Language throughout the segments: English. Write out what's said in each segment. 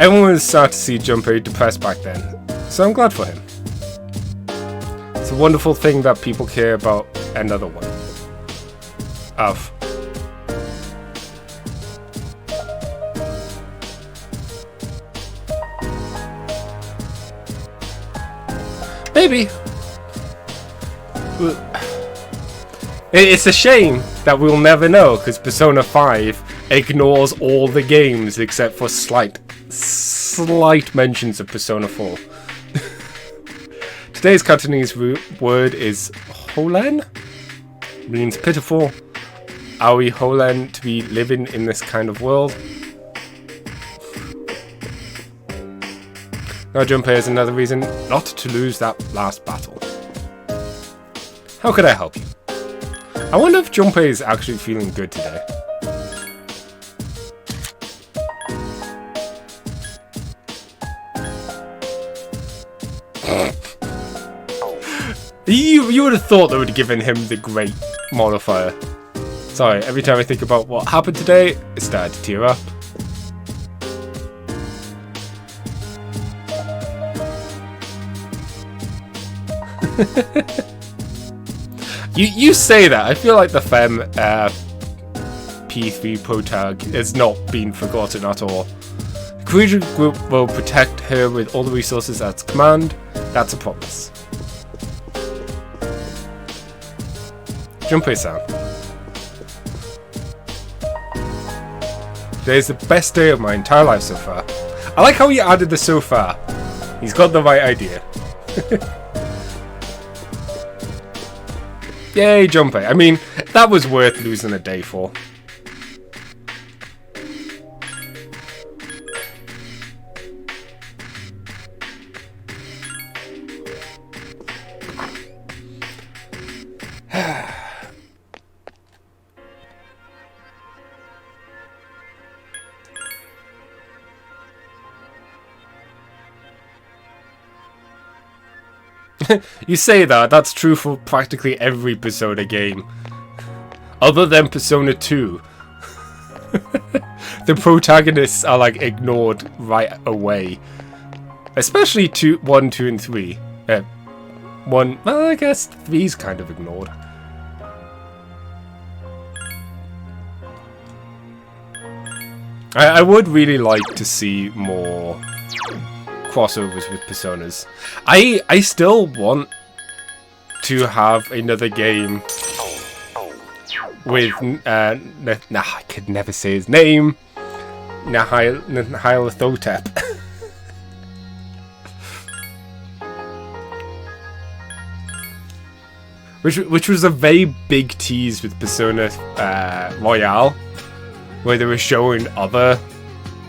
Everyone was sad to see Junpei depressed back then, so I'm glad for him. It's a wonderful thing that people care about another one. Of. Maybe. It's a shame that we'll never know, because Persona 5 ignores all the games except for slight mentions of Persona 4. Today's Cantonese word is Holen. Means pitiful. Are we Holen to be living in this kind of world? Now Junpei is another reason not to lose that last battle. How could I help you? I wonder if Junpei is actually feeling good today. You would have thought they would have given him the great modifier. Sorry, every time I think about what happened today, I start to tear up. You say that. I feel like the Fem P3 protag has not been forgotten at all. The Korean group will protect her with all the resources at its command. That's a promise. Junpei-san. Today's the best day of my entire life so far. I like how he added the so far. He's got the right idea. Yay, Junpei. I mean, that was worth losing a day for. You say that, that's true for practically every Persona game. Other than Persona 2. The protagonists are like ignored right away. Especially 1, 2, and 3. 1, well, I guess 3's kind of ignored. I would really like to see more crossovers with Personas. I still want to have another game with I could never say his name. Nyarlathotep. which was a very big tease with Persona Royale, where they were showing other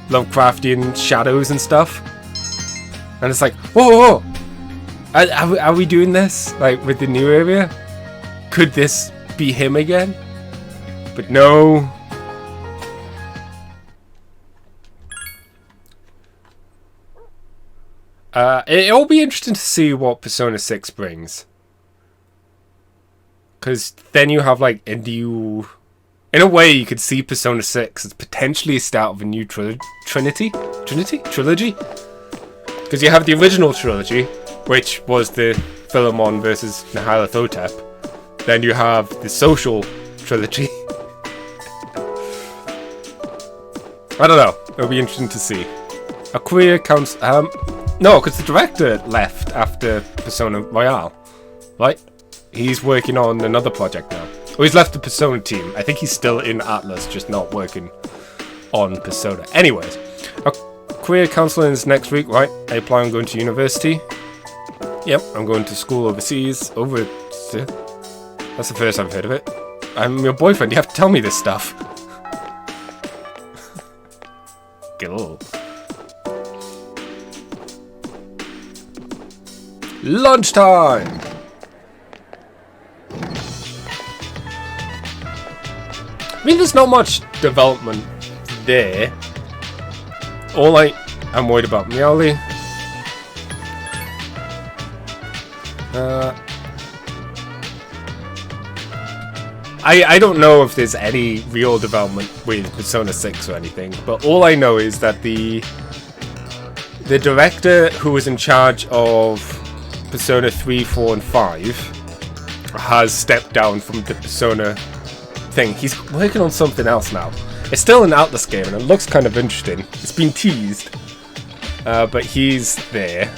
Lovecraftian shadows and stuff. And it's like, whoa, are we doing this? Like, with the new area? Could this be him again? But no. It'll be interesting to see what Persona 6 brings. Because then you have, like, a new... In a way, you could see Persona 6 as potentially a start of a new trilogy? Because you have the original trilogy, which was the Philemon versus Nyarlathotep. Then you have the social trilogy. I don't know. It'll be interesting to see. A queer counts... no, because the director left after Persona Royale. Right? He's working on another project now. Or he's left the Persona team. I think he's still in Atlas, just not working on Persona. Anyways. Career counselling is next week, right? I plan on going to university. Yep, I'm going to school overseas. That's the first I've heard of it. I'm your boyfriend, you have to tell me this stuff. Cool. Lunchtime! I mean, there's not much development there. All I'm worried about Meowly. I don't know if there's any real development with Persona 6 or anything, but all I know is that the the director who was in charge of Persona 3, 4, and 5 has stepped down from the Persona thing. He's working on something else now. It's still an Atlas game, and it looks kind of interesting. It's been teased, but he's there.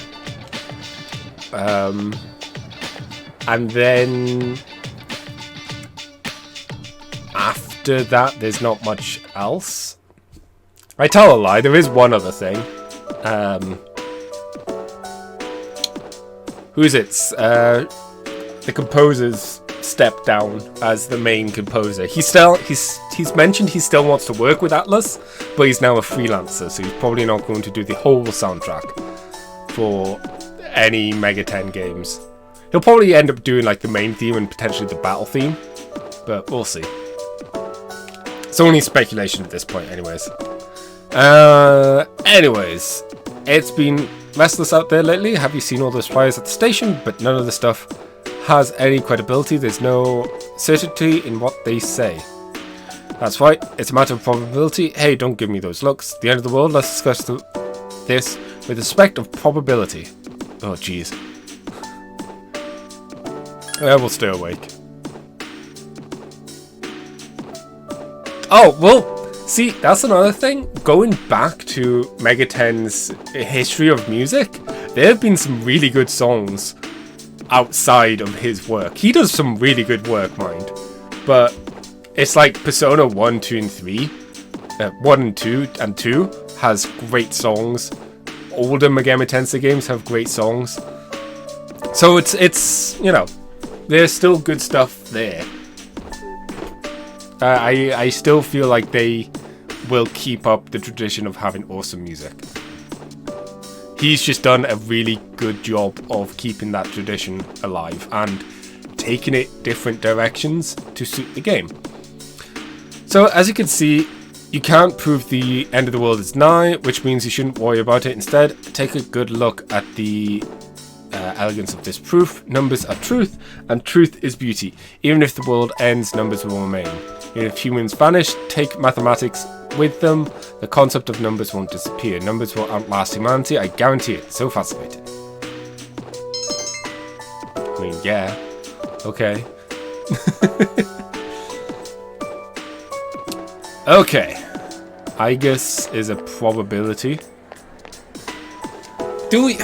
And then after that, there's not much else. I tell a lie, there is one other thing. Who is it? The composer's stepped down as the main composer. He's mentioned he still wants to work with Atlas, but he's now a freelancer, so he's probably not going to do the whole soundtrack for any Mega 10 games. He'll probably end up doing like the main theme and potentially the battle theme, but we'll see. It's only speculation at this point anyways. Anyways, it's been restless out there lately. Have you seen all those flyers at the station? But none of the stuff has any credibility. There's no certainty in what they say. That's right, it's a matter of probability. Hey, don't give me those looks. The end of the world, let's discuss this with respect of probability. Oh jeez. We'll stay awake. Oh, well, see, that's another thing. Going back to Mega 10's history of music, there have been some really good songs outside of his work. He does some really good work, mind. But it's like Persona 1, 2, and 3. 1 and 2 and 2 has great songs. Older Megami Tensei games have great songs. So it's you know, there's still good stuff there. I still feel like they will keep up the tradition of having awesome music. He's just done a really good job of keeping that tradition alive and taking it different directions to suit the game. So as you can see, you can't prove the end of the world is nigh, which means you shouldn't worry about it. Instead, take a good look at the elegance of this proof. Numbers are truth, and truth is beauty. Even if the world ends, numbers will remain. Even if humans vanish, take mathematics with them. The concept of numbers won't disappear. Numbers will outlast humanity, I guarantee it. So fascinating. I mean, yeah. Okay. Okay. I guess is a probability. Do we...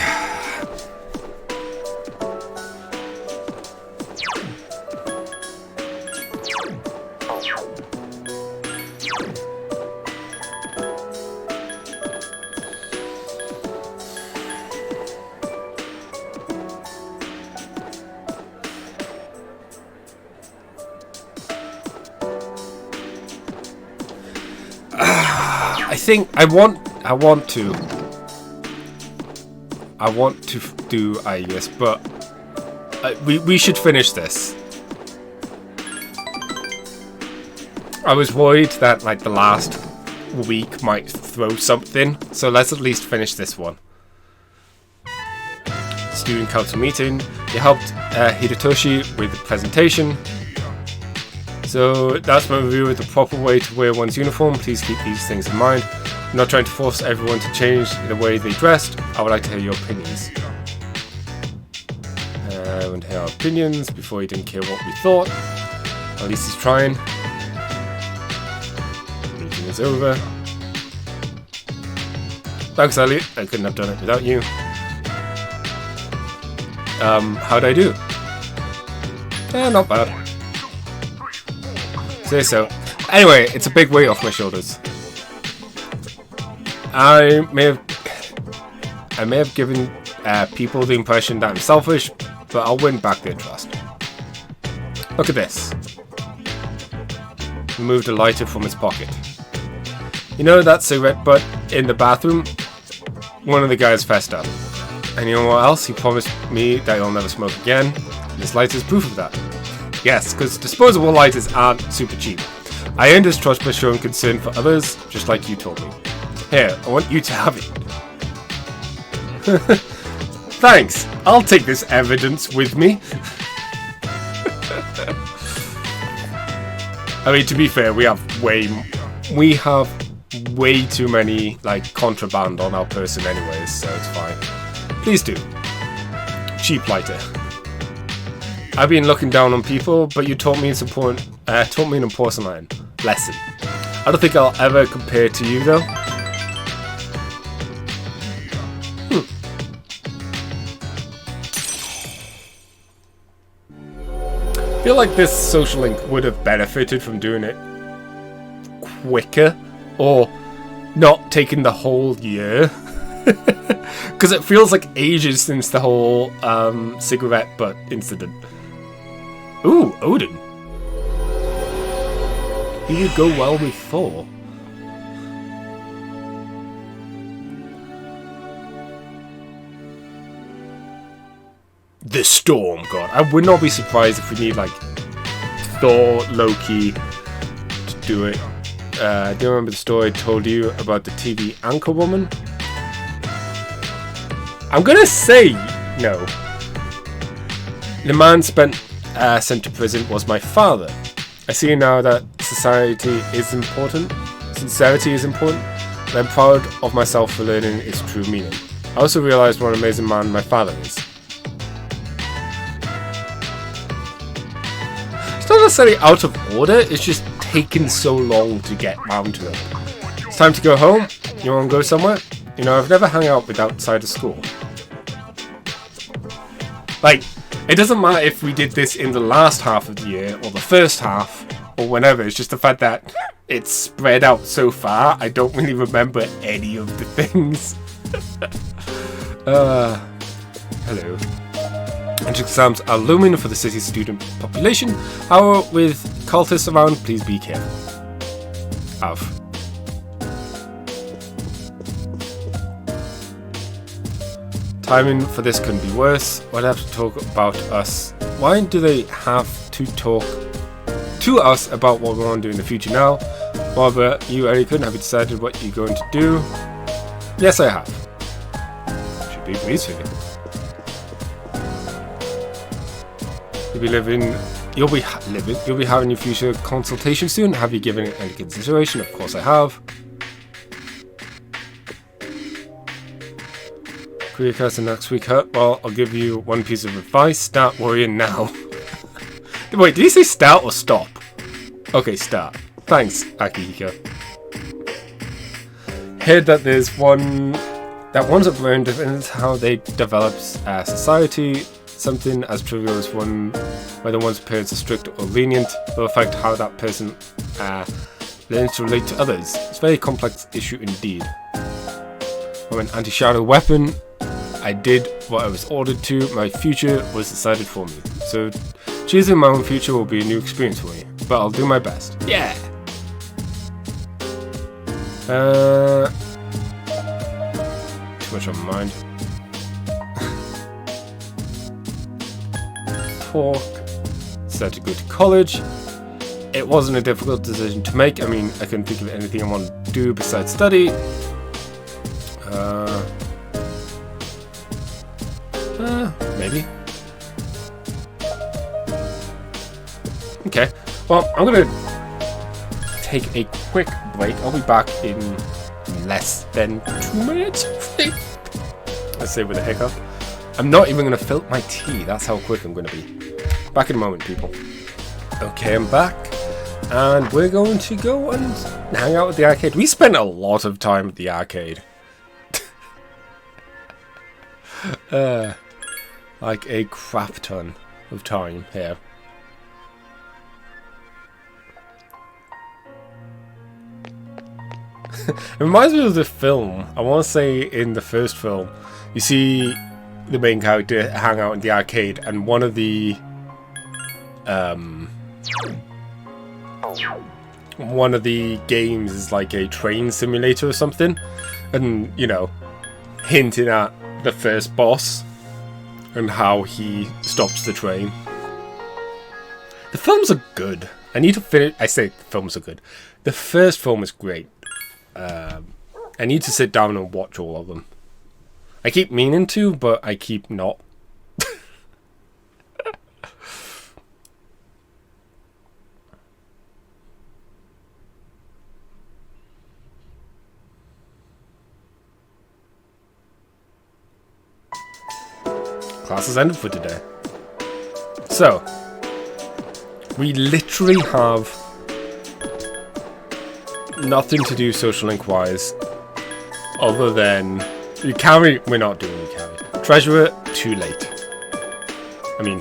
I think I want to do I guess, but we should finish this. I was worried that like the last week might throw something, so let's at least finish this one. Student council meeting. You helped Hidetoshi with the presentation. So that's my review of the proper way to wear one's uniform. Please keep these things in mind. I'm not trying to force everyone to change the way they dressed. I would like to hear your opinions. I want to hear our opinions before he didn't care what we thought. At least he's trying. The meeting is over. Thanks, Elliot. I couldn't have done it without you. How'd I do? Not bad. Say so. Anyway, it's a big weight off my shoulders. I may have given people the impression that I'm selfish, but I'll win back their trust. Look at this. Removed a lighter from his pocket. You know that cigarette butt in the bathroom? One of the guys fessed up. And you know what else? He promised me that he'll never smoke again. And this lighter is proof of that. Yes, because disposable lighters aren't super cheap. I earned his trust by showing concern for others, just like you told me. Here, I want you to have it. Thanks, I'll take this evidence with me. I mean, to be fair, we have way too many, like, contraband on our person anyways, so it's fine. Please do. Cheap lighter. I've been looking down on people, but you taught me an important lesson. I don't think I'll ever compare to you, though. I feel like this social link would have benefited from doing it quicker, or not taking the whole year. Because it feels like ages since the whole cigarette butt incident. Ooh, Odin. He would go well with Thor. The Storm God. I would not be surprised if we need, like, Thor, Loki to do it. Do you remember the story I told you about the TV anchor woman? I'm gonna say no. The man sent to prison was my father. I see now that sincerity is important, and I'm proud of myself for learning its true meaning. I also realized what an amazing man my father is. It's not necessarily out of order, it's just taken so long to get round to it. It's time to go home. You want to go somewhere? You know, I've never hung out with outside of school. Like, it doesn't matter if we did this in the last half of the year, or the first half, or whenever. It's just the fact that it's spread out so far, I don't really remember any of the things. Hello. Entrance exams are looming for the city's student population. However, with cultists around, please be careful. Timing for this couldn't be worse. Why'd have to talk about us? Why do they have to talk to us about what we want to do in the future now? Barbara, you, Eric, have you decided what you're going to do? Yes, I have. Should be breeze for you. You'll be having your future consultation soon. Have you given it any consideration? Of course I have. Career casting next week, huh? Well, I'll give you one piece of advice. Start worrying now. Wait, did he say start or stop? Okay, start. Thanks, Akihiko. Heard that there's ones have learned is how they develop society. Something as trivial as whether one's parents are strict or lenient will affect how that person learns to relate to others. It's a very complex issue indeed. I'm an anti-shadow weapon. I did what I was ordered to. My future was decided for me. So choosing my own future will be a new experience for me. But I'll do my best. Yeah! Too much on my mind. Decided to go to college. It wasn't a difficult decision to make. I mean, I couldn't think of anything I wanted to do besides study. Maybe. Okay. Well, I'm gonna take a quick break. I'll be back in less than 2 minutes. Let's say with a hiccup. I'm not even going to filter my tea. That's how quick I'm going to be. Back in a moment, people. Okay, I'm back. And we're going to go and hang out at the arcade. We spent a lot of time at the arcade. Like a crap ton of time here. It reminds me of the film. I want to say in the first film, you see the main character hang out in the arcade, and one of the games is like a train simulator or something, and you know, hinting at the first boss and how he stops the train. The films are good. I need to finish. I say the films are good. The first film is great. I need to sit down and watch all of them. I keep meaning to, but I keep not. class has ended for today. So, we literally have nothing to do social link-wise other than... we're not doing Ukari. Treasurer, too late. I mean,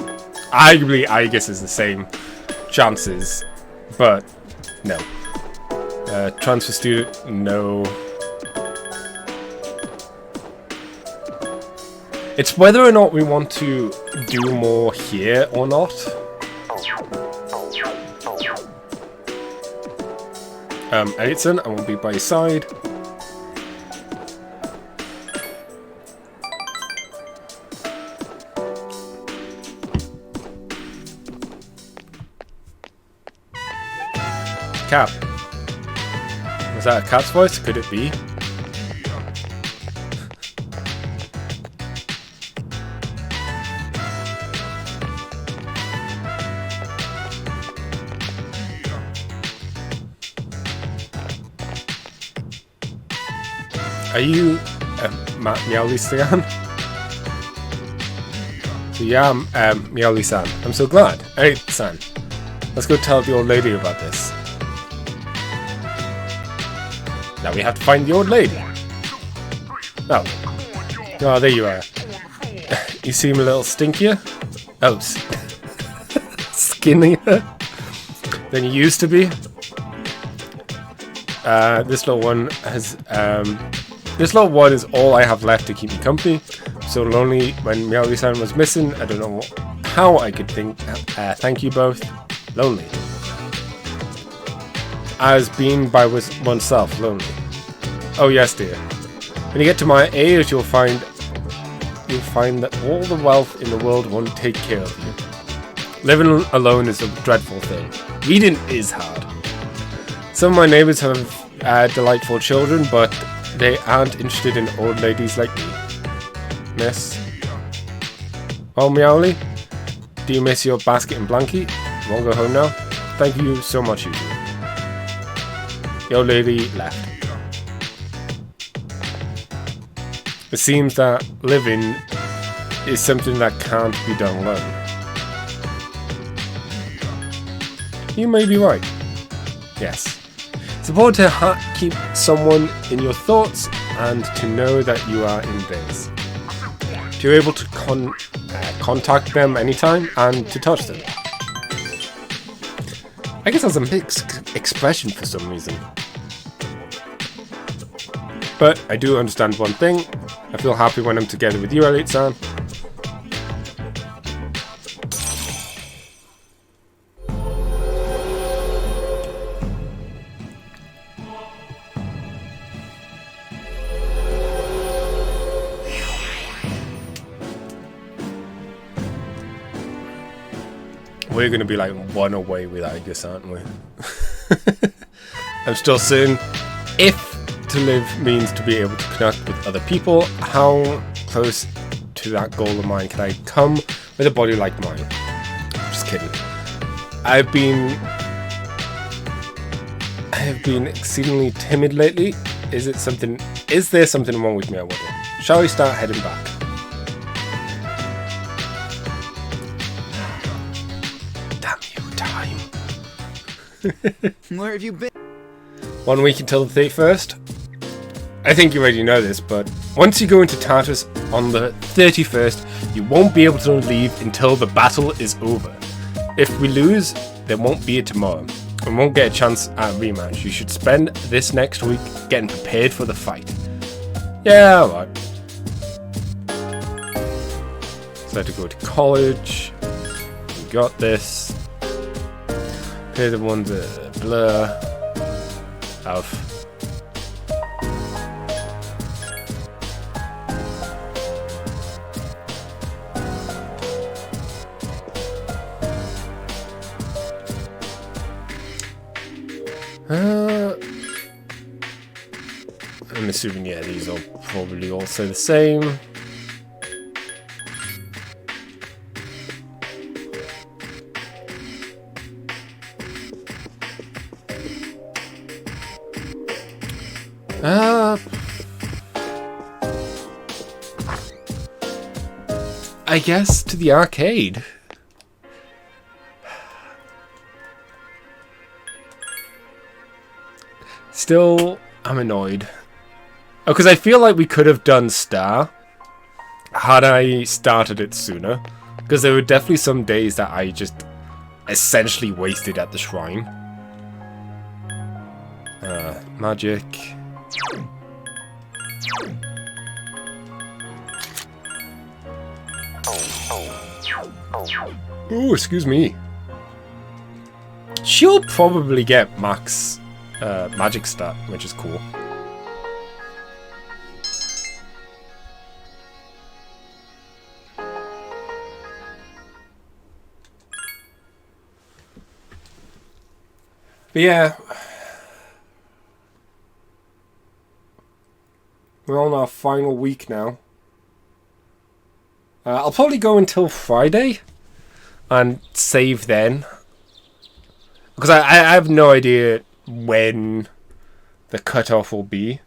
arguably, I guess it's the same chances, but no. Transfer student, no. It's whether or not we want to do more here or not. Edison, I won't be by your side. Cat. Was that a cat's voice? Could it be? Are you Meowly-san? So yeah, Meowly-san. I'm so glad. Hey, san. Let's go tell the old lady about this. Now we have to find the old lady. Oh. Oh, there you are. You seem a little stinkier. Oh, skinnier than you used to be. This little one has... this little one is all I have left to keep me company. So lonely when Meowly-san was missing. I don't know how I could thank you both. Lonely. As being by oneself lonely. Oh yes, dear. When you get to my age, you'll find that all the wealth in the world won't take care of you. Living alone is a dreadful thing. Reading is hard. Some of my neighbours have delightful children, but they aren't interested in old ladies like me. Miss? Oh, Meowly? Do you miss your basket and blanket? Won't go home now? Thank you so much, you two. The old lady left. It seems that living is something that can't be done alone. You may be right. Yes. It's important to keep someone in your thoughts and to know that you are in theirs. You're able to contact them anytime and to touch them. I guess that's a mixed expression for some reason. But I do understand one thing. I feel happy when I'm together with you, Elliot-san. We're going to be like one away with Aegis, aren't we? I'm still saying, if to live means to be able to connect with other people, how close to that goal of mine can I come with a body like mine? Just kidding. I have been exceedingly timid lately. Is there something wrong with me, I wonder? Shall we start heading back? Where have you been? 1 week until the 31st. I think you already know this, but once you go into Tartarus on the 31st, you won't be able to leave until the battle is over. If we lose, there won't be a tomorrow. We won't get a chance at a rematch. You should spend this next week getting prepared for the fight. Yeah, alright. So I had to go to college. We got this. Here the ones that blur of I'm assuming, yeah, these are probably also the same. I guess to the arcade. Still, I'm annoyed. Oh, because I feel like we could have done Star had I started it sooner. Because there were definitely some days that I just essentially wasted at the shrine. Magic. Ooh, excuse me. She'll probably get max magic stat, which is cool. But yeah, we're on our final week now. I'll probably go until Friday and save then. Because I have no idea when the cutoff will be.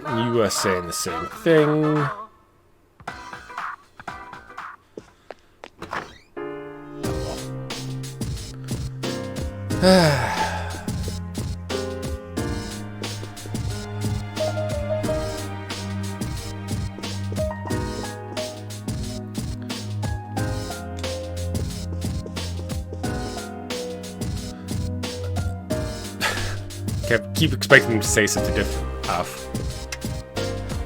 You are saying the same thing. Keep expecting them to say something different, Alf.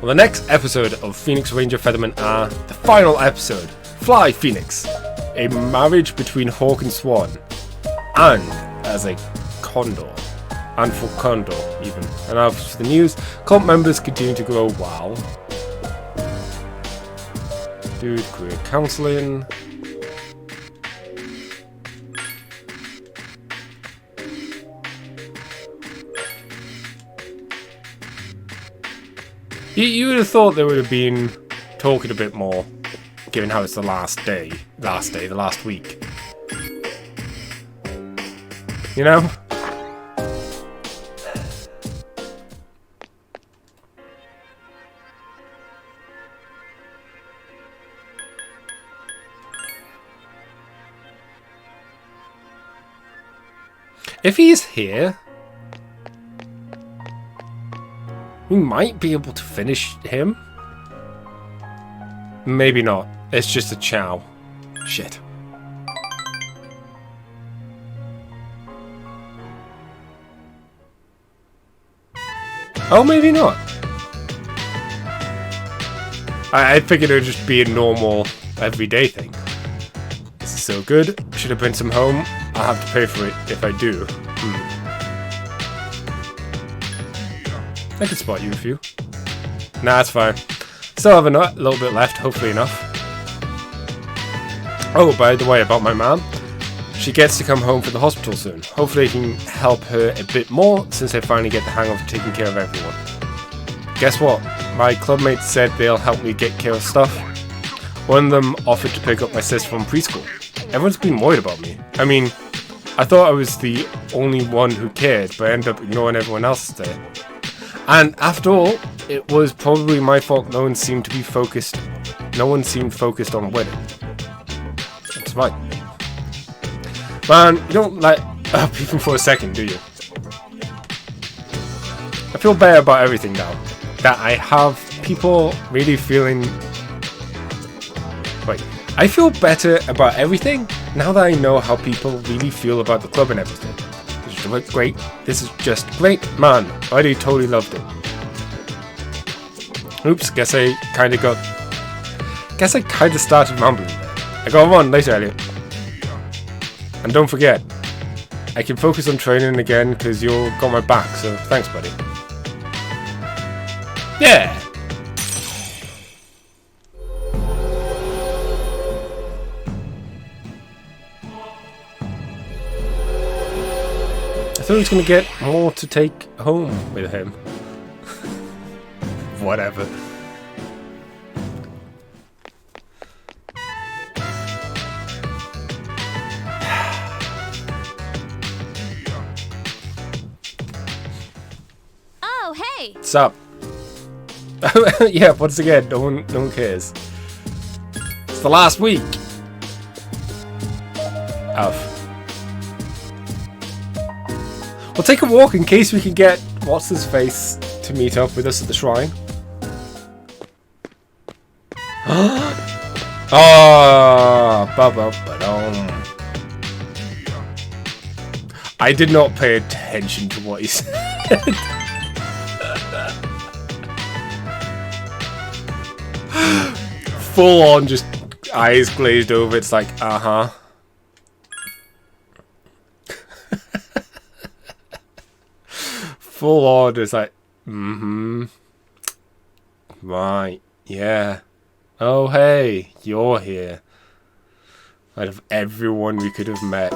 Well, the next episode of Phoenix Ranger Featherman are the final episode, Fly Phoenix, a marriage between Hawk and Swan, and as a condor, and for condor even. And as for the news, cult members continue to grow wow. Dude, career counseling. You would have thought they would have been talking a bit more, given how it's the last week. You know? If he's here, we might be able to finish him. Maybe not. It's just a chow. Shit. Oh, maybe not. I figured it would just be a normal, everyday thing. This is so good. Should I bring some home? I'll have to pay for it if I do. I can spot you a few. Nah, it's fine. Still have a little bit left, hopefully enough. Oh, by the way, about my mom. She gets to come home from the hospital soon. Hopefully I can help her a bit more since I finally get the hang of taking care of everyone. Guess what? My clubmates said they'll help me get care of stuff. One of them offered to pick up my sister from preschool. Everyone's been worried about me. I mean, I thought I was the only one who cared, but I ended up ignoring everyone else there. And after all, it was probably my fault no one seemed focused on the wedding. That's right. Man, you don't let up even for a second, do you? I feel better about everything now. That I have people really feeling... Wait. I feel better about everything now that I know how people really feel about the club and everything. Great. This is just great. Man, I already totally loved it. Oops, guess I kind of started mumbling there. I got one later, Elliot. And don't forget, I can focus on training again because you got my back, so thanks, buddy. Yeah! I thought he was going to get more to take home with him. Whatever. Hey! What's up? Yeah, once again, no one cares. It's the last week of. We'll take a walk in case we can get what's his face to meet up with us at the shrine. Oh, ba-ba-ba-dum. I did not pay attention to what he said. Full on, just eyes glazed over. It's like, uh-huh. Full on, it's like, mm-hmm. Right, yeah. Oh, hey, you're here. Out of everyone we could have met.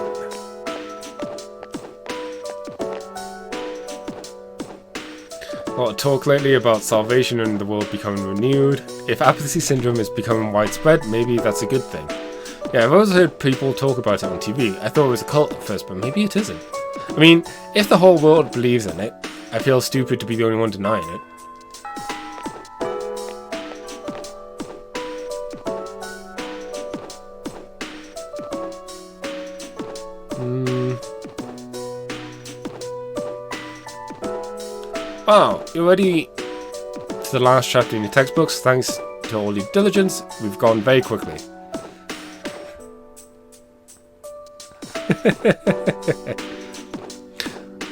A lot of talk lately about salvation and the world becoming renewed. If apathy syndrome is becoming widespread, maybe that's a good thing. Yeah, I've always heard people talk about it on TV. I thought it was a cult at first, but maybe it isn't. I mean, if the whole world believes in it, I feel stupid to be the only one denying it. Wow, you're ready to the last chapter in your textbooks. Thanks to all your diligence, we've gone very quickly.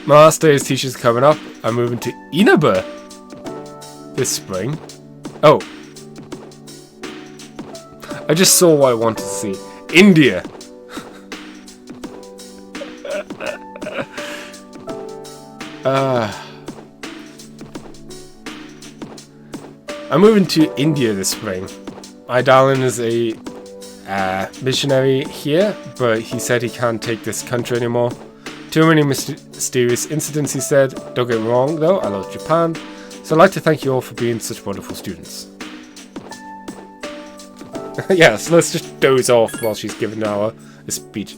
Master's teachers coming up. I'm moving to Inaba this spring. Oh. I just saw what I wanted to see. India. I'm moving to India this spring. My darling is a missionary here, but he said he can't take this country anymore. Too many mysterious incidents, he said. Don't get me wrong, though, I love Japan. So I'd like to thank you all for being such wonderful students. Yeah, so let's just doze off while she's giving our speech.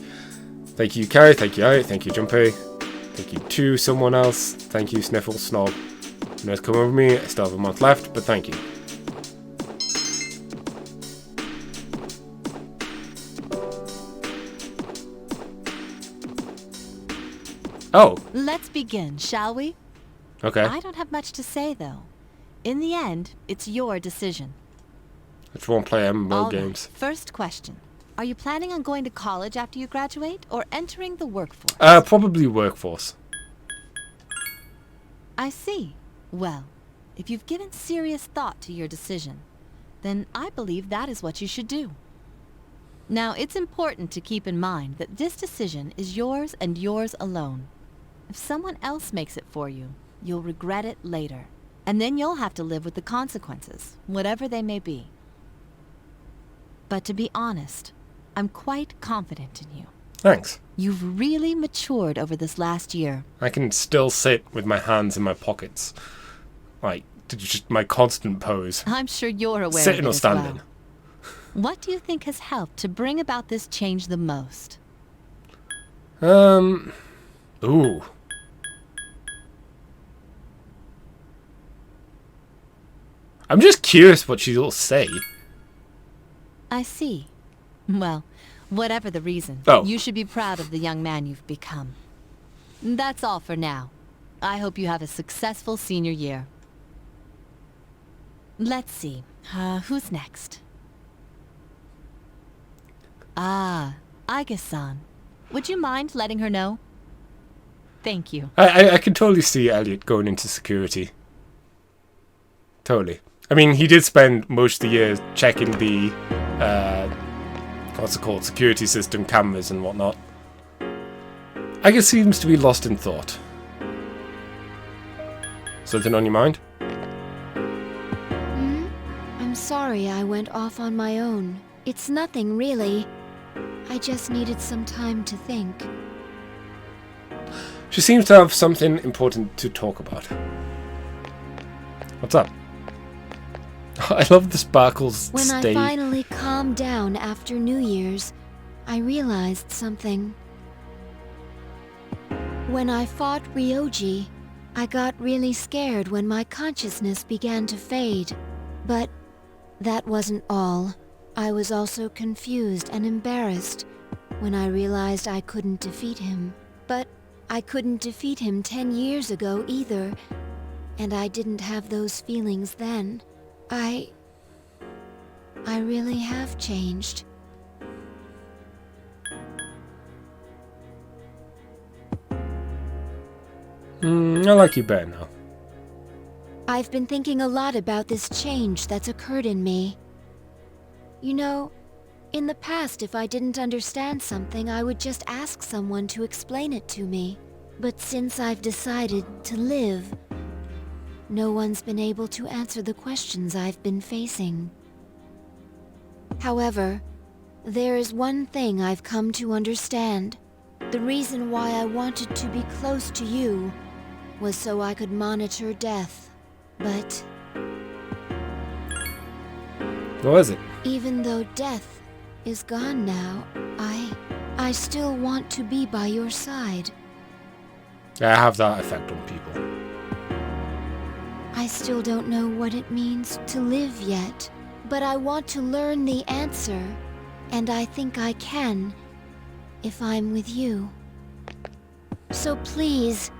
Thank you, Carrie. Thank you, Harriet. Thank you, Jumpy. Thank you to someone else. Thank you, Sniffle Snob. You know, it's come over me. I still have a month left, but thank you. Oh. Let's begin, shall we? Okay. I don't have much to say, though. In the end, it's your decision. I just won't play MMO games. First question. Are you planning on going to college after you graduate, or entering the workforce? Probably workforce. I see. Well, if you've given serious thought to your decision, then I believe that is what you should do. Now, it's important to keep in mind that this decision is yours and yours alone. If someone else makes it for you, you'll regret it later. And then you'll have to live with the consequences, whatever they may be. But to be honest, I'm quite confident in you. Thanks. You've really matured over this last year. I can still sit with my hands in my pockets. Like, just my constant pose. I'm sure you're aware Sitting of it or as standing. well. What do you think has helped to bring about this change the most? Ooh. I'm just curious what she'll say. I see. Well, whatever the reason, you should be proud of the young man you've become. That's all for now. I hope you have a successful senior year. Let's see. Who's next? Aiga-san. Would you mind letting her know? Thank you. I can totally see Elliot going into security. Totally. I mean, he did spend most of the year checking the, what's it called, security system, cameras and whatnot. I guess seems to be lost in thought. Something on your mind? I'm sorry I went off on my own. It's nothing, really. I just needed some time to think. She seems to have something important to talk about. What's up? I love the sparkles When stay. I finally calmed down after New Year's, I realized something. When I fought Ryoji, I got really scared when my consciousness began to fade. But that wasn't all. I was also confused and embarrassed when I realized I couldn't defeat him. But I couldn't defeat him 10 years ago either, and I didn't have those feelings then. I really have changed. I like you better now. I've been thinking a lot about this change that's occurred in me. You know, in the past, if I didn't understand something, I would just ask someone to explain it to me. But since I've decided to live, no one's been able to answer the questions I've been facing. However, there is one thing I've come to understand. The reason why I wanted to be close to you was so I could monitor death. But What was it? even though death is gone now, I still want to be by your side. I have that effect on people. I still don't know what it means to live yet, but I want to learn the answer, and I think I can if I'm with you. So please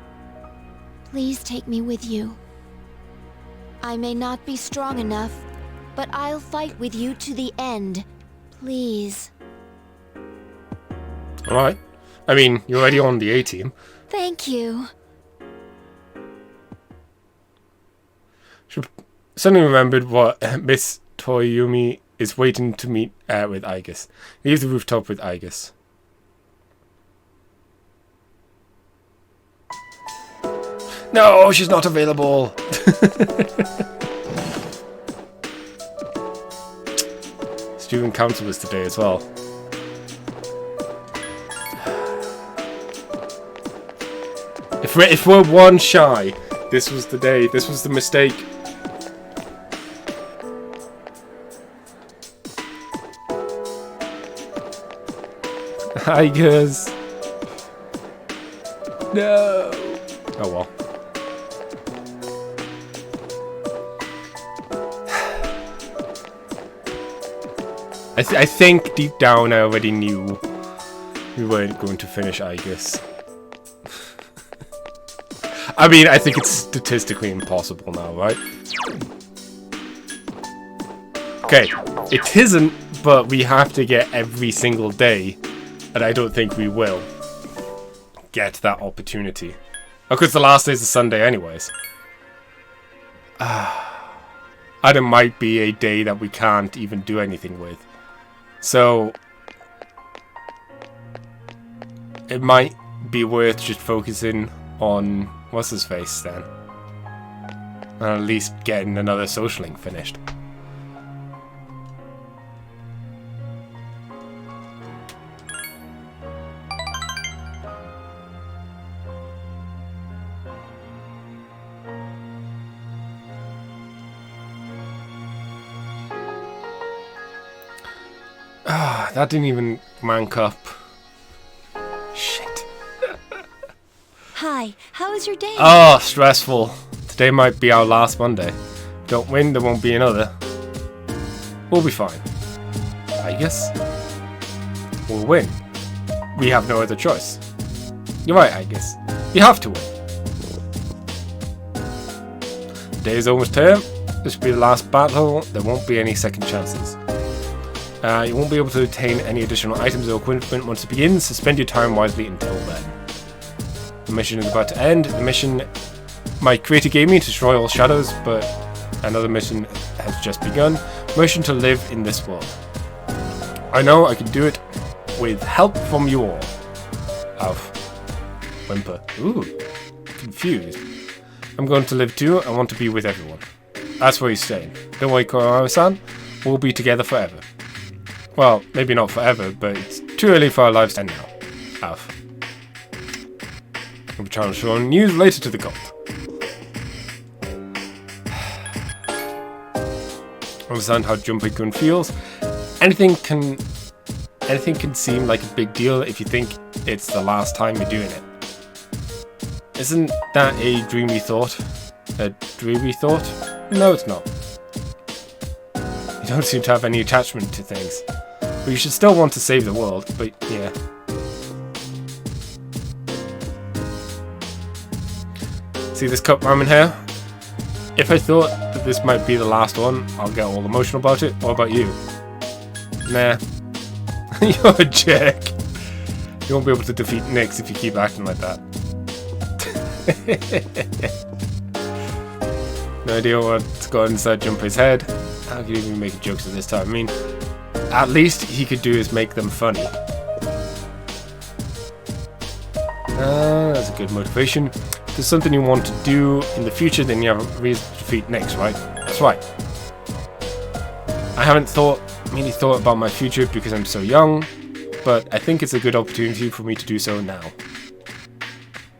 take me with you. I may not be strong enough, but I'll fight with you to the end. Please. Alright. I mean, you're already on the A-team. Thank you. Suddenly remembered what Miss Toyumi is waiting to meet with Aigis. Leave the rooftop with Aigis. No, she's not available. Student council was today as well. If we're one shy, this was the day. This was the mistake. Tigers. No. Oh well. I think deep down I already knew we weren't going to finish Aigis. I mean, I think it's statistically impossible now, right? Okay, it isn't, but we have to get every single day, and I don't think we will get that opportunity. Because the last day is a Sunday anyways. And it might be a day that we can't even do anything with. So, it might be worth just focusing on what's his face then, and at least getting another social link finished. That didn't even rank up. Shit. Hi, how was your day? Oh, stressful. Today might be our last Monday. Don't win, there won't be another. We'll be fine. I guess. We'll win. We have no other choice. You're right, I guess. You have to win. The day is almost here. This will be the last battle. There won't be any second chances. You won't be able to obtain any additional items or equipment once it begins. Suspend your time wisely until then. The mission is about to end. The mission might create a gaming to destroy all shadows, but another mission has just begun. Mission to live in this world. I know I can do it with help from you all. Alf. Whimper. Ooh. Confused. I'm going to live too. I want to be with everyone. That's where he's staying. Don't worry, Konohamaru-san. We'll be together forever. Well, maybe not forever, but it's too early for our lives to end now. Alf. I'll be trying to show news later to the cult. I understand how Junpei-kun feels. Anything can seem like a big deal if you think it's the last time you're doing it. Isn't that a dreamy thought? A dreamy thought? No, it's not. You don't seem to have any attachment to things. But you should still want to save the world, but yeah. See this cup I'm in here? If I thought that this might be the last one, I'll get all emotional about it. What about you? Nah. You're a jerk. You won't be able to defeat Nyx if you keep acting like that. No idea what's got inside Jumper's head. How could he even make jokes at this time? I mean, at least he could do is make them funny. That's a good motivation. If there's something you want to do in the future, then you have a reason to defeat Nyx, right? That's right. I haven't really thought about my future because I'm so young, but I think it's a good opportunity for me to do so now.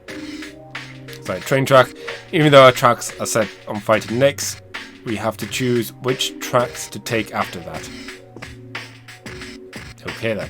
It's like a train track. Even though our tracks are set on fighting Nyx, we have to choose which tracks to take after that. Okay then.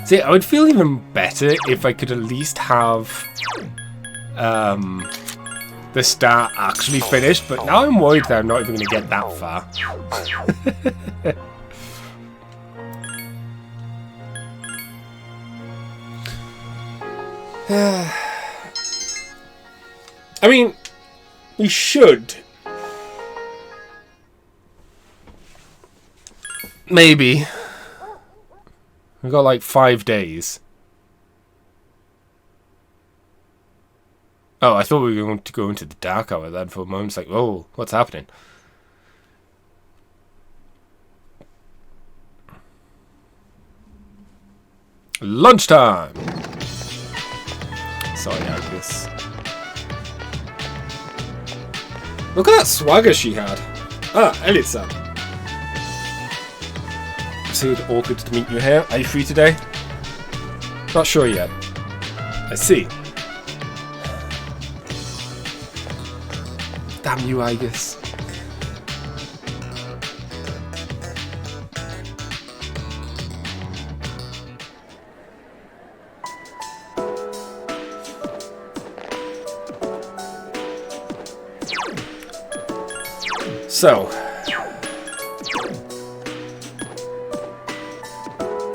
See, I would feel even better if I could at least have the star actually finished, but now I'm worried that I'm not even going to get that far. I mean, we should. Maybe. We've got like 5 days. Oh, I thought we were going to go into the dark hour then for a moment. It's like, oh, what's happening? Lunchtime! Sorry, Agnes. Look at that swagger she had. Ah, Elliot-san. So awkward to meet you here. Are you free today? Not sure yet. I see. Damn you, Agus. So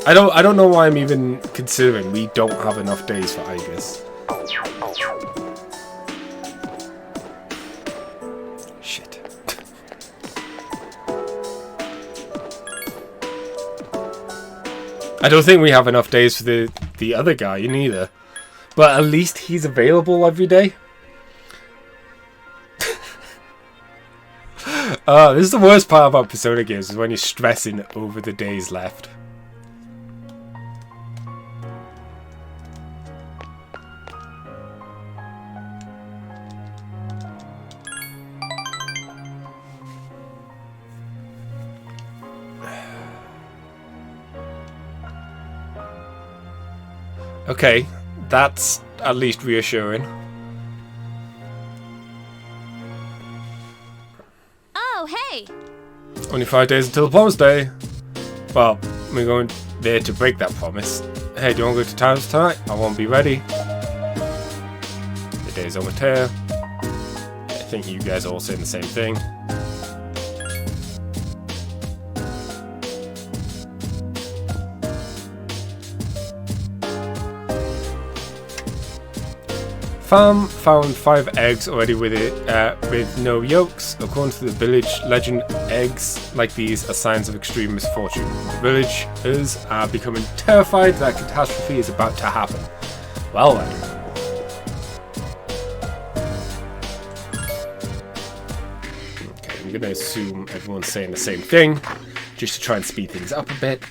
I don't know why I'm even considering we don't have enough days for Ibis. Shit. I don't think we have enough days for the other guy neither. But at least he's available every day. This is the worst part about Persona games, is when you're stressing over the days left. Okay, that's at least reassuring. Oh, hey! Only 5 days until the promise day. Well, we're going there to break that promise. Hey, do you want to go to Times tonight? I won't be ready. The day's almost here. I think you guys are all saying the same thing. Farm found 5 eggs already with no yolks. According to the village legend, eggs like these are signs of extreme misfortune. The villagers are becoming terrified that catastrophe is about to happen. Well then. Okay, I'm gonna assume everyone's saying the same thing, just to try and speed things up a bit.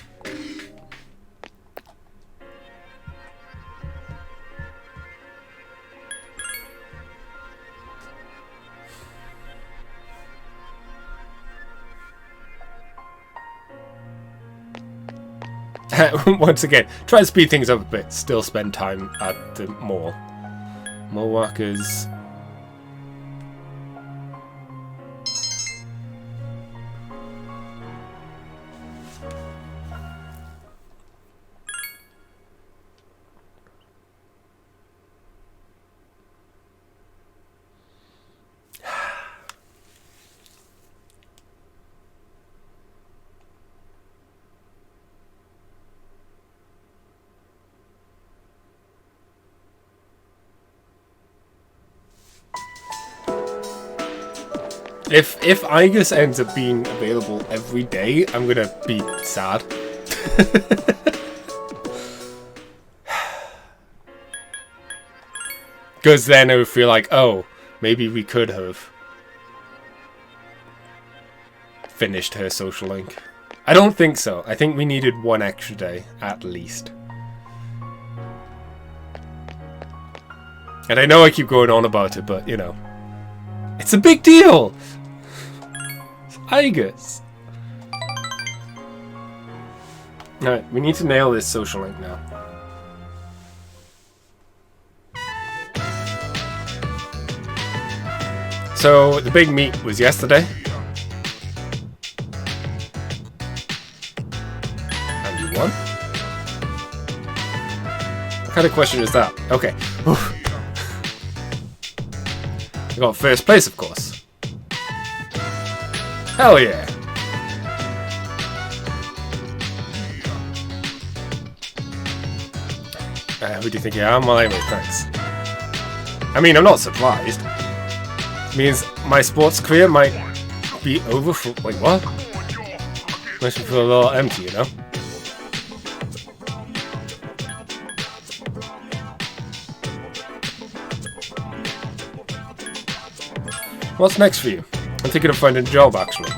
Once again, try to speed things up a bit. Still spend time at the mall. Mall workers. If Igus ends up being available every day, I'm gonna be sad. Because then I would feel like, oh, maybe we could have finished her social link. I don't think so. I think we needed one extra day, at least. And I know I keep going on about it, but, you know. It's a big deal! Igus! Alright, we need to nail this social link now. So, the big meet was yesterday. And you won? What kind of question is that? Okay. Oof. I got first place, of course. Hell yeah. Who do you think I am? Well, anyway, thanks. I mean, I'm not surprised. It means my sports career might be over for... Wait, what? Makes me feel a little empty, you know? What's next for you? I'm thinking of finding a job, actually.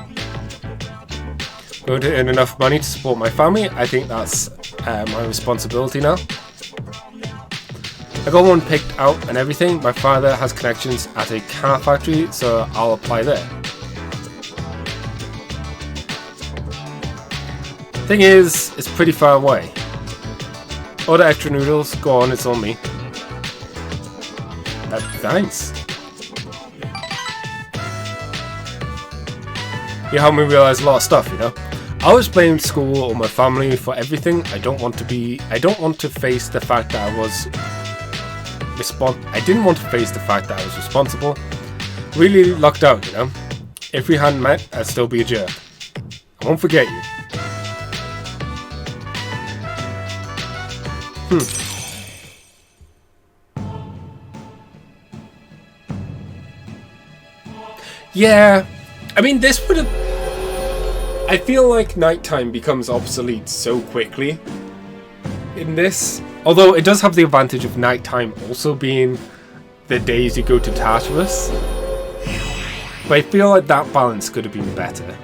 Going to earn enough money to support my family. I think that's my responsibility now. I got one picked out and everything. My father has connections at a car factory, so I'll apply there. Thing is, it's pretty far away. Order extra noodles. Go on, it's on me. Thanks. You helped me realize a lot of stuff, you know? I always blamed school or my family for everything. I don't want to face the fact that I didn't want to face the fact that I was responsible. Really lucked out, you know? If we hadn't met, I'd still be a jerk. I won't forget you. Yeah, I mean, this would have... I feel like nighttime becomes obsolete so quickly in this. Although it does have the advantage of nighttime also being the days you go to Tartarus. But I feel like that balance could have been better.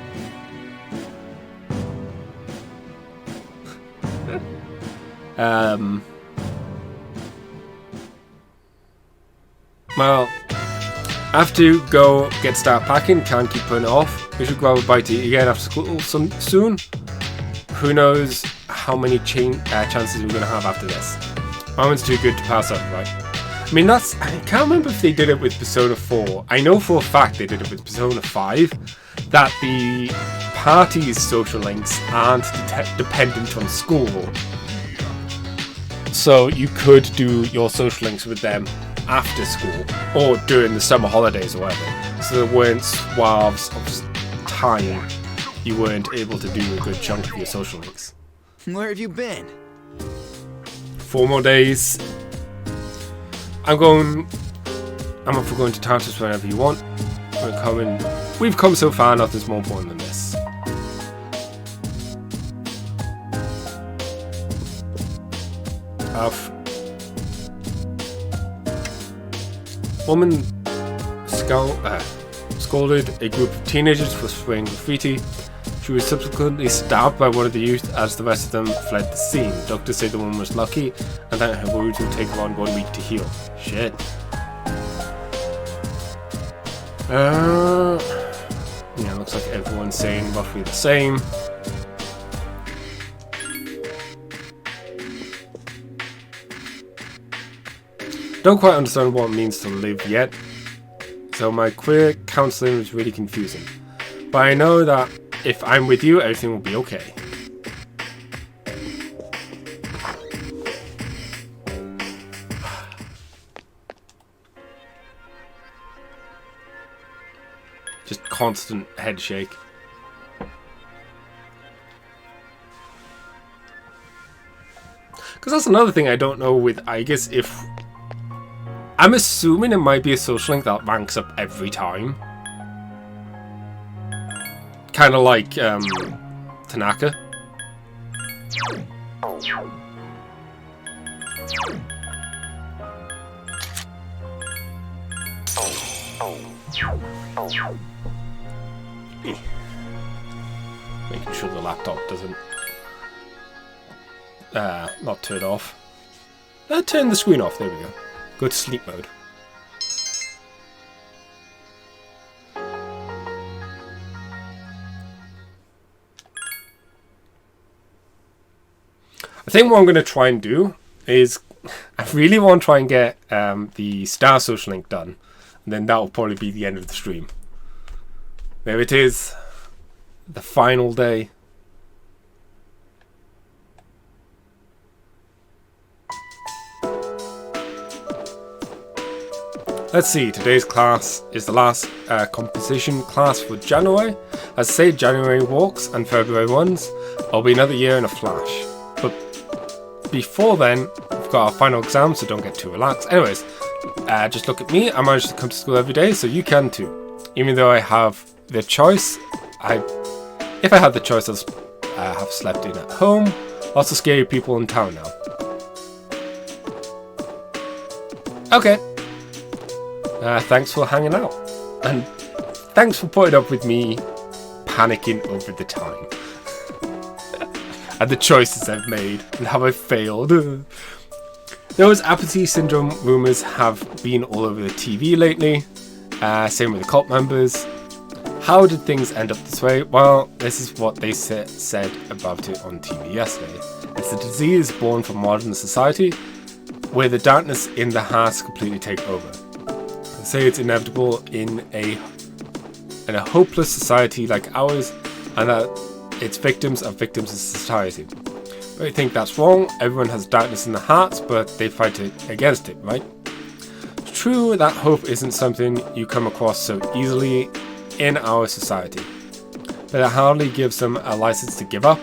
Well, I have to go start packing, can't keep putting it off. We should grab a bite to eat again after school soon. Who knows how many chances we're going to have after this. Momen's too good to pass up, right? I mean, I can't remember if they did it with Persona 4. I know for a fact they did it with Persona 5, that the party's social links aren't dependent on school. So you could do your social links with them after school or during the summer holidays or whatever. So there weren't swaths of time you weren't able to do a good chunk of your social links. Where have you been? 4 more days. I'm up for going to Tartarus whenever you want. We've come so far, nothing's more important than this. Woman scolded a group of teenagers for spraying graffiti. She was subsequently stabbed by one of the youth as the rest of them fled the scene. Doctors say the woman was lucky and that her wounds will take around 1 week to heal. Shit. Yeah, looks like everyone's saying roughly the same. Don't quite understand what it means to live yet, so my queer counselling is really confusing. But I know that if I'm with you, everything will be okay. Just constant head shake. Because that's another thing I don't know with Aegis, if... I'm assuming it might be a social link that ranks up every time. Kind of like, Tanaka. Making sure the laptop doesn't not turn off. Turn the screen off, there we go. Go to sleep mode. I think what I'm going to try and do is I really want to try and get the Star Social Link done. And then that will probably be the end of the stream. There it is. The final day. Let's see, today's class is the last composition class for January. As I say, January walks and February runs. It'll be another year in a flash. But before then, we've got our final exam, so don't get too relaxed. Anyways, just look at me. I manage to come to school every day, so you can too. Even though I have the choice, if I had the choice, I'd have slept in at home. Lots of scary people in town now. Okay. Thanks for hanging out. And thanks for putting up with me panicking over the time. And the choices I've made and how I failed. Those apathy syndrome rumours have been all over the TV lately. Same with the cult members. How did things end up this way? Well, this is what they said about it on TV yesterday. It's a disease born from modern society where the darkness in the hearts completely take over. They say it's inevitable in a hopeless society like ours, and that its victims are victims of society. But I think that's wrong. Everyone has darkness in their hearts, but they fight against it, right? It's true that hope isn't something you come across so easily in our society, but it hardly gives them a license to give up.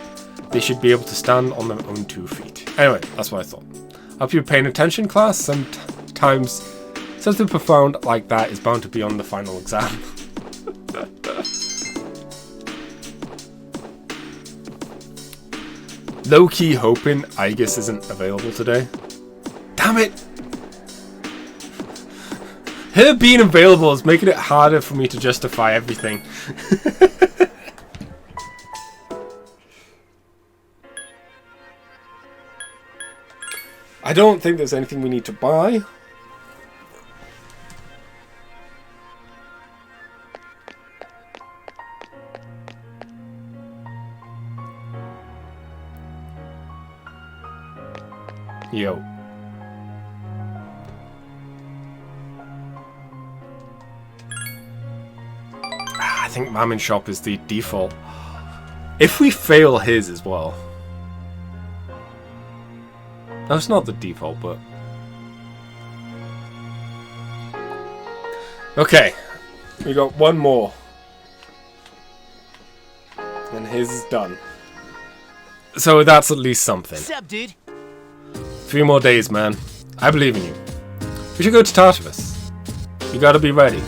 They should be able to stand on their own 2 feet. Anyway, that's what I thought. I hope you're paying attention, class. Sometimes something profound like that is bound to be on the final exam. Low-key hoping Aegis isn't available today. Damn it! Her being available is making it harder for me to justify everything. I don't think there's anything we need to buy. Yo. I think Mammon Shop is the default. If we fail his as well. No, it's not the default, but... Okay. We got one more. And his is done. So that's at least something. What's up, dude? 3 more days, man. I believe in you. We should go to Tartarus. You gotta be ready.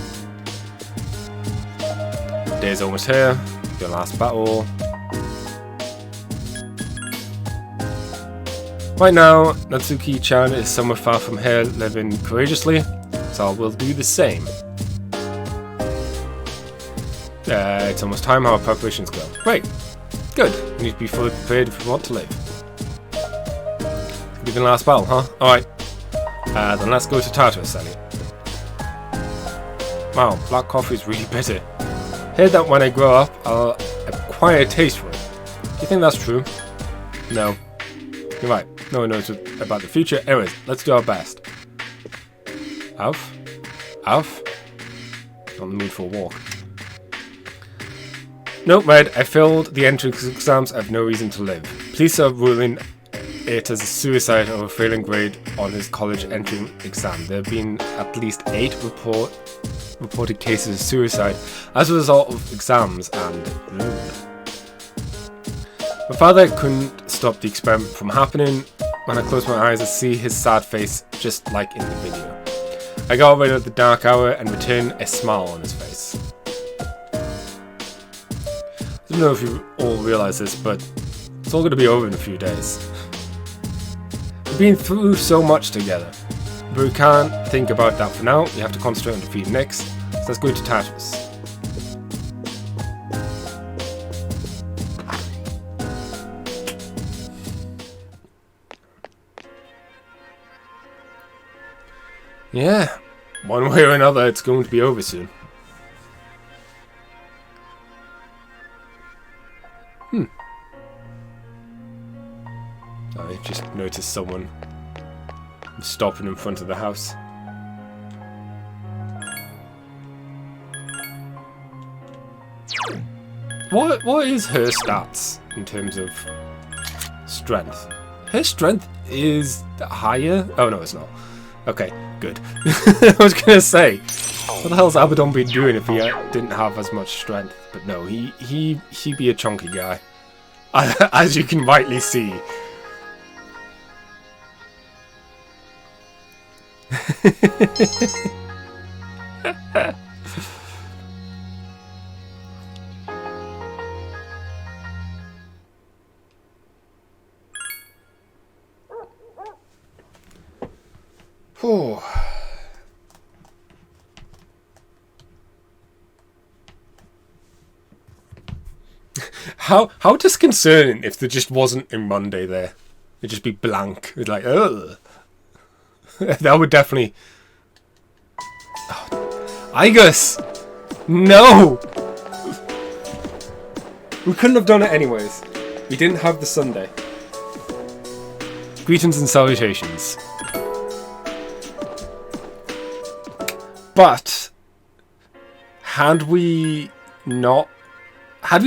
Day's almost here. Your last battle. Right now, Natsuki-chan is somewhere far from here, living courageously, so we'll do the same. It's almost time. How our preparations go. Great. Good. We need to be fully prepared if we want to live. Be the last battle, huh? Alright. Then let's go to Tartarus, Elliot. Wow, black coffee is really bitter. Heard that when I grow up, I'll acquire a taste for it. Do you think that's true? No. You're right. No one knows about the future. Anyways, let's do our best. Alf? Alf? Not in the mood for a walk. Note read, I failed the entrance exams, I have no reason to live. Police are ruling it as a suicide or a failing grade on his college entry exam. There have been at least 8 reported cases of suicide as a result of exams and... My father couldn't stop the experiment from happening. When I close my eyes, I see his sad face just like in the video. I got rid of the dark hour and return a smile on his face. I don't know if you all realise this, but it's all going to be over in a few days. We've been through so much together, but we can't think about that for now. We have to concentrate on defeating Nyx, so let's go to Tartarus. Yeah, one way or another, it's going to be over soon. I just noticed someone stopping in front of the house. What is her stats in terms of strength? Her strength is higher? Oh no, it's not. Okay, good. I was gonna say, what the hell's Abaddon been doing if he didn't have as much strength? But no, he'd be a chunky guy, as you can rightly see. Oh. How disconcerting if there just wasn't a Monday there. It'd just be blank. It's like, ugh. That would definitely... Oh. Igus! No! We couldn't have done it anyways. We didn't have the Sunday. Greetings and salutations. But had we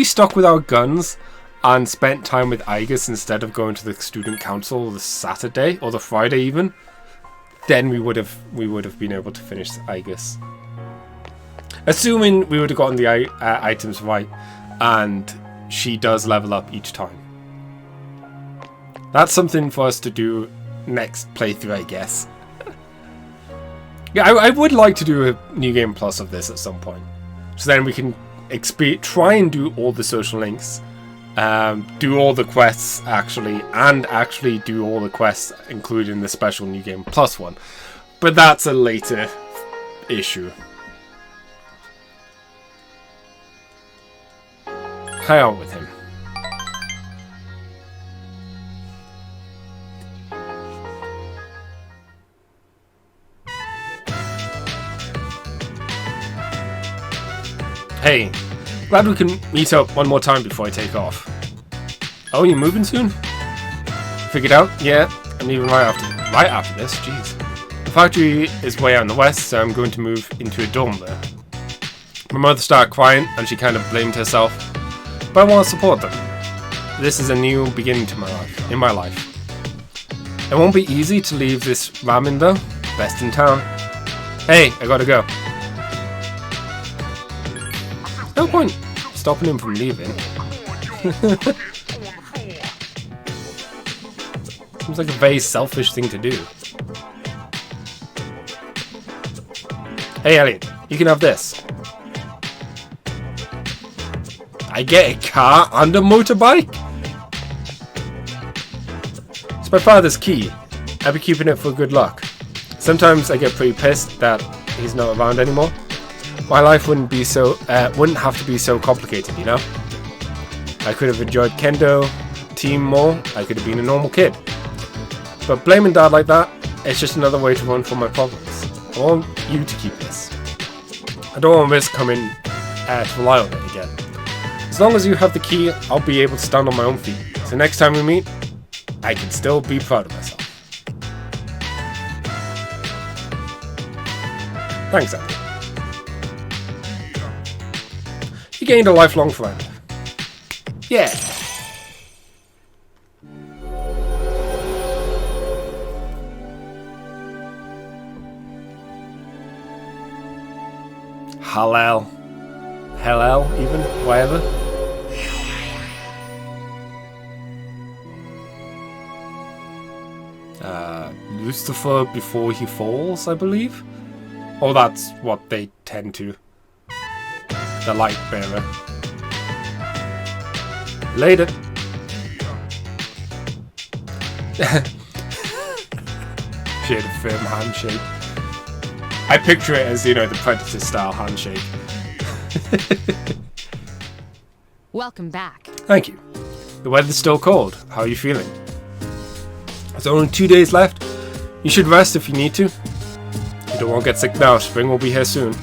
stuck with our guns and spent time with Igus instead of going to the student council the Saturday or the Friday even, then we would have been able to finish Igus. Assuming we would have gotten the items right and she does level up each time. That's something for us to do next playthrough, I guess. Yeah, I would like to do a New Game Plus of this at some point. So then we can try and do all the social links, do all the quests and actually do all the quests, including the special New Game Plus one. But that's a later issue. Hang on with him. Hey, glad we can meet up one more time before I take off. Oh, you moving soon? Figured out? Yeah, I'm leaving right after this. Jeez. The factory is way out in the west, so I'm going to move into a dorm there. My mother started crying, and she kind of blamed herself, but I want to support them. This is a new beginning in my life. It won't be easy to leave this ramen though. Best in town. Hey, I gotta go. No point stopping him from leaving. Seems like a very selfish thing to do. Hey Elliot, you can have this. I get a car and a motorbike? It's my father's key. I'll be keeping it for good luck. Sometimes I get pretty pissed that he's not around anymore. My life wouldn't have to be so complicated, you know? I could have enjoyed kendo, team more, I could have been a normal kid. But blaming dad like that, it's just another way to run from my problems. I want you to keep this. I don't want to risk coming to rely on it again. As long as you have the key, I'll be able to stand on my own feet. So next time we meet, I can still be proud of myself. Thanks, Andy. You gained a lifelong friend. Yeah. Hallel. Hallel, even? Whatever. Lucifer before he falls, I believe? Or that's what they tend to. The light bearer. Later. She had a firm handshake. I picture it as, you know, the Predator style handshake. Welcome back. Thank you. The weather's still cold. How are you feeling? There's only 2 days left. You should rest if you need to. You don't want to get sick now. Spring will be here soon.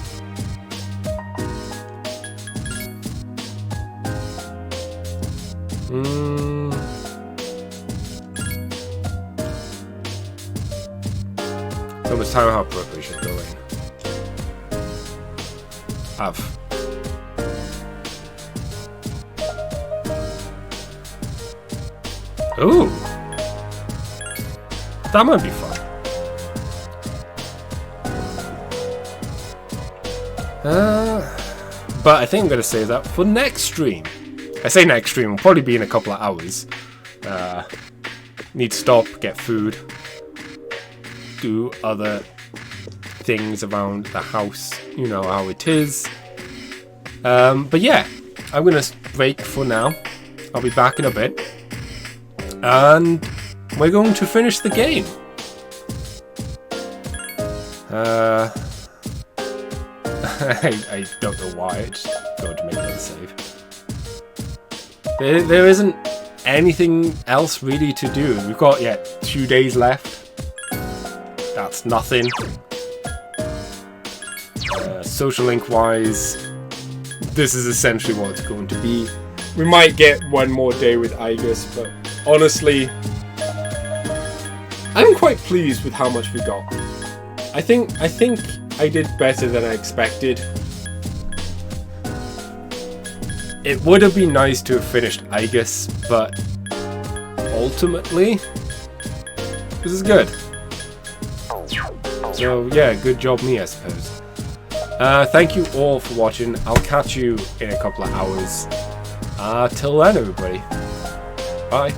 It's almost time how quickly should go in. Have. Ooh. That might be fun. But I think I'm going to save that for next stream. I say next stream, will probably be in a couple of hours. Need to stop, get food, do other things around the house. You know how it is. But yeah, I'm going to break for now. I'll be back in a bit. And we're going to finish the game. I don't know why, I just going to make another save. There isn't anything else really to do. We've got, 2 days left. That's nothing. Social link wise, this is essentially what it's going to be. We might get one more day with Igus, but honestly, I'm quite pleased with how much we got. I think I did better than I expected. It would have been nice to have finished Igus, but ultimately, this is good. So yeah, good job me, I suppose. Thank you all for watching. I'll catch you in a couple of hours. Till then, everybody. Bye.